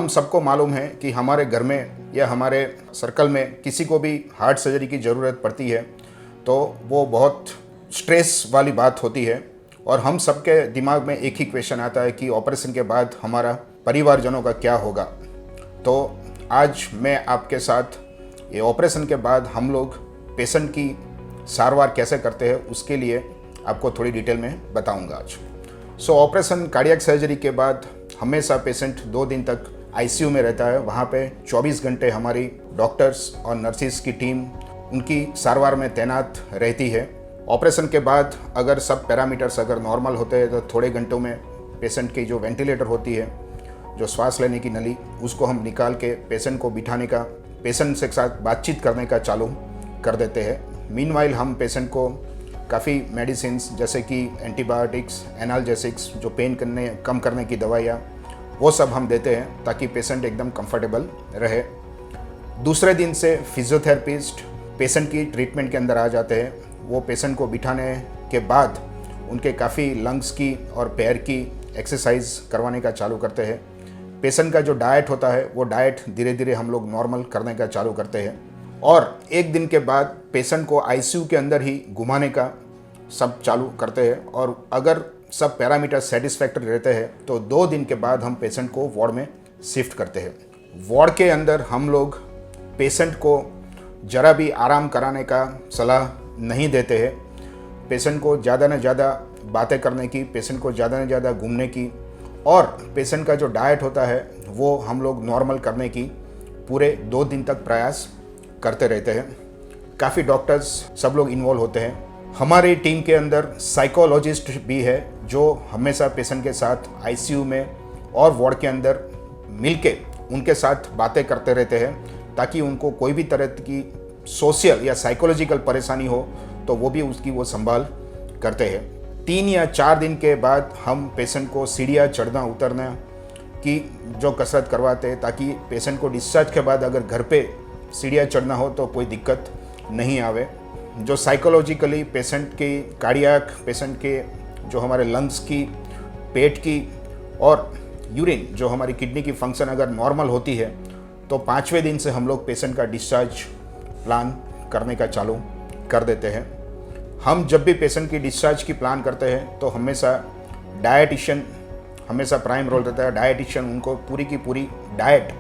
हम सबको मालूम है कि हमारे घर में या हमारे सर्कल में किसी को भी हार्ट सर्जरी की ज़रूरत पड़ती है तो वो बहुत स्ट्रेस वाली बात होती है और हम सबके दिमाग में एक ही क्वेश्चन आता है कि ऑपरेशन के बाद हमारा परिवारजनों का क्या होगा। तो आज मैं आपके साथ ये ऑपरेशन के बाद हम लोग पेशेंट की सारवार कैसे करते हैं उसके लिए आपको थोड़ी डिटेल में बताऊंगा आज। ऑपरेशन कार्डियक सर्जरी के बाद हमेशा पेशेंट 2 दिन तक आईसीयू में रहता है। वहाँ पे 24 घंटे हमारी डॉक्टर्स और नर्सिस की टीम उनकी सारवार में तैनात रहती है। ऑपरेशन के बाद अगर सब पैरामीटर्स अगर नॉर्मल होते हैं तो थोड़े घंटों में पेशेंट की जो वेंटिलेटर होती है, जो श्वास लेने की नली, उसको हम निकाल के पेशेंट को बिठाने का, पेशेंट से साथ बातचीत करने का चालू कर देते हैं। मीनवाइल हम पेशेंट को काफ़ी मेडिसिन्स जैसे कि एंटीबायोटिक्स, एनाल्जेसिक्स, जो पेन कम करने की दवाइयाँ, वो सब हम देते हैं ताकि पेशेंट एकदम कंफर्टेबल रहे। दूसरे दिन से फिजियोथेरेपिस्ट पेशेंट की ट्रीटमेंट के अंदर आ जाते हैं। वो पेशेंट को बिठाने के बाद उनके काफ़ी लंग्स की और पैर की एक्सरसाइज करवाने का चालू करते हैं। पेशेंट का जो डाइट होता है वो डाइट धीरे धीरे हम लोग नॉर्मल करने का चालू करते हैं और 1 दिन के बाद पेशेंट को आईसीयू के अंदर ही घुमाने का सब चालू करते हैं और अगर सब पैरामीटर सेटिस्फैक्टरी रहते हैं तो 2 दिन के बाद हम पेशेंट को वार्ड में शिफ्ट करते हैं। वार्ड के अंदर हम लोग पेशेंट को ज़रा भी आराम कराने का सलाह नहीं देते हैं। पेशेंट को ज़्यादा से ज़्यादा बातें करने की, पेशेंट को ज़्यादा से ज़्यादा घूमने की और पेशेंट का जो डाइट होता है वो हम लोग नॉर्मल करने की पूरे 2 दिन तक प्रयास करते रहते हैं। काफ़ी डॉक्टर्स सब लोग इन्वॉल्व होते हैं। हमारी टीम के अंदर साइकोलॉजिस्ट भी है जो हमेशा पेशेंट के साथ आईसीयू में और वार्ड के अंदर मिलके उनके साथ बातें करते रहते हैं ताकि उनको कोई भी तरह की सोशल या साइकोलॉजिकल परेशानी हो तो वो भी उसकी वो संभाल करते हैं। 3 या 4 दिन के बाद हम पेशेंट को सीढ़ियाँ चढ़ना उतरना की जो कसरत करवाते हैं ताकि पेशेंट को डिस्चार्ज के बाद अगर घर पे सीढ़ियाँ चढ़ना हो तो कोई दिक्कत नहीं आवे। जो साइकोलॉजिकली पेशेंट की कार्डियक, पेशेंट के जो हमारे लंग्स की, पेट की और यूरिन जो हमारी किडनी की फंक्शन अगर नॉर्मल होती है तो 5वें दिन से हम लोग पेशेंट का डिस्चार्ज प्लान करने का चालू कर देते हैं। हम जब भी पेशेंट की डिस्चार्ज की प्लान करते हैं तो हमेशा डायटिशियन हमेशा प्राइम रोल रहता है। डायटिशियन उनको पूरी की पूरी डाइट,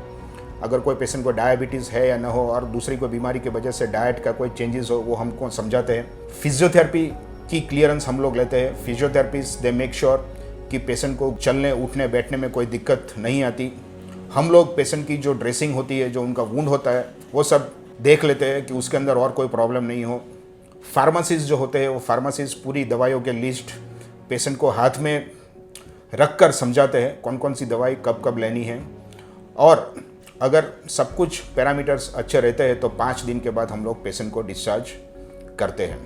अगर कोई पेशेंट को डायबिटीज़ है या ना हो और दूसरी कोई बीमारी की वजह से डाइट का कोई चेंजेस हो वो हमको समझाते हैं। फिजियोथेरेपी की क्लियरेंस हम लोग लेते हैं। फिजियोथेरेपिस्ट दे मेक श्योर कि पेशेंट को चलने, उठने, बैठने में कोई दिक्कत नहीं आती। हम लोग पेशेंट की जो ड्रेसिंग होती है, जो उनका वुंड होता है, वो सब देख लेते हैं कि उसके अंदर और कोई प्रॉब्लम नहीं हो। फार्मासिस्ट जो होते हैं वो फार्मासिस्ट पूरी दवाइयों के लिस्ट पेशेंट को हाथ में रख कर समझाते हैं कौन कौन सी दवाई कब कब लेनी है और अगर सब कुछ पैरामीटर्स अच्छे रहते हैं तो 5 दिन के बाद हम लोग पेशेंट को डिस्चार्ज करते हैं।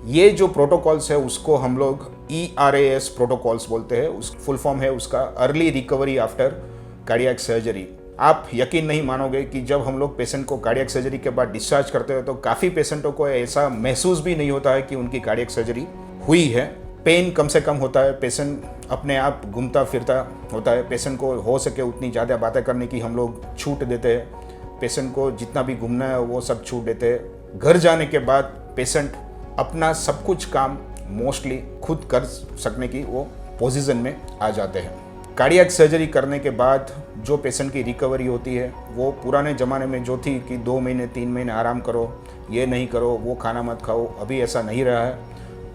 ये जो प्रोटोकॉल्स है उसको हम लोग ERAS प्रोटोकॉल्स बोलते हैं। उस फुल फॉर्म है उसका early recovery after cardiac surgery. आप यकीन नहीं मानोगे कि जब हम लोग पेशेंट को कार्डियक सर्जरी के बाद डिस्चार्ज करते हैं तो काफ़ी पेशेंटों को ऐसा महसूस भी नहीं होता है कि उनकी कार्डियक सर्जरी हुई है। पेन कम से कम होता है, पेशेंट अपने आप घूमता फिरता होता है। पेशेंट को हो सके उतनी ज़्यादा बातें करने की हम लोग छूट देते हैं। पेशेंट को जितना भी घूमना है वो सब छूट देते हैं। घर जाने के बाद पेशेंट अपना सब कुछ काम मोस्टली खुद कर सकने की वो पोजीशन में आ जाते हैं। कार्डियक सर्जरी करने के बाद जो पेशेंट की रिकवरी होती है वो पुराने ज़माने में जो थी कि 2 महीने 3 महीने आराम करो, ये नहीं करो, वो खाना मत खाओ, अभी ऐसा नहीं रहा है।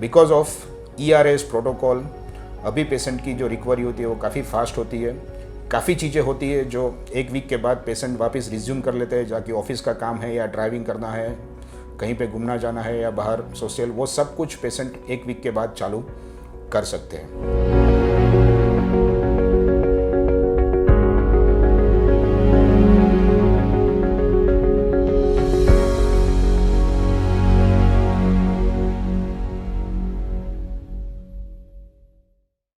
बिकॉज ऑफ ERAS प्रोटोकॉल अभी पेशेंट की जो रिकवरी होती है वो काफ़ी फास्ट होती है। काफ़ी चीज़ें होती है जो 1 वीक के बाद पेशेंट वापस रिज्यूम कर लेते हैं, जाके ऑफिस का काम है या ड्राइविंग करना है, कहीं पे घूमना जाना है या बाहर सोशल, वो सब कुछ पेशेंट 1 वीक के बाद चालू कर सकते हैं।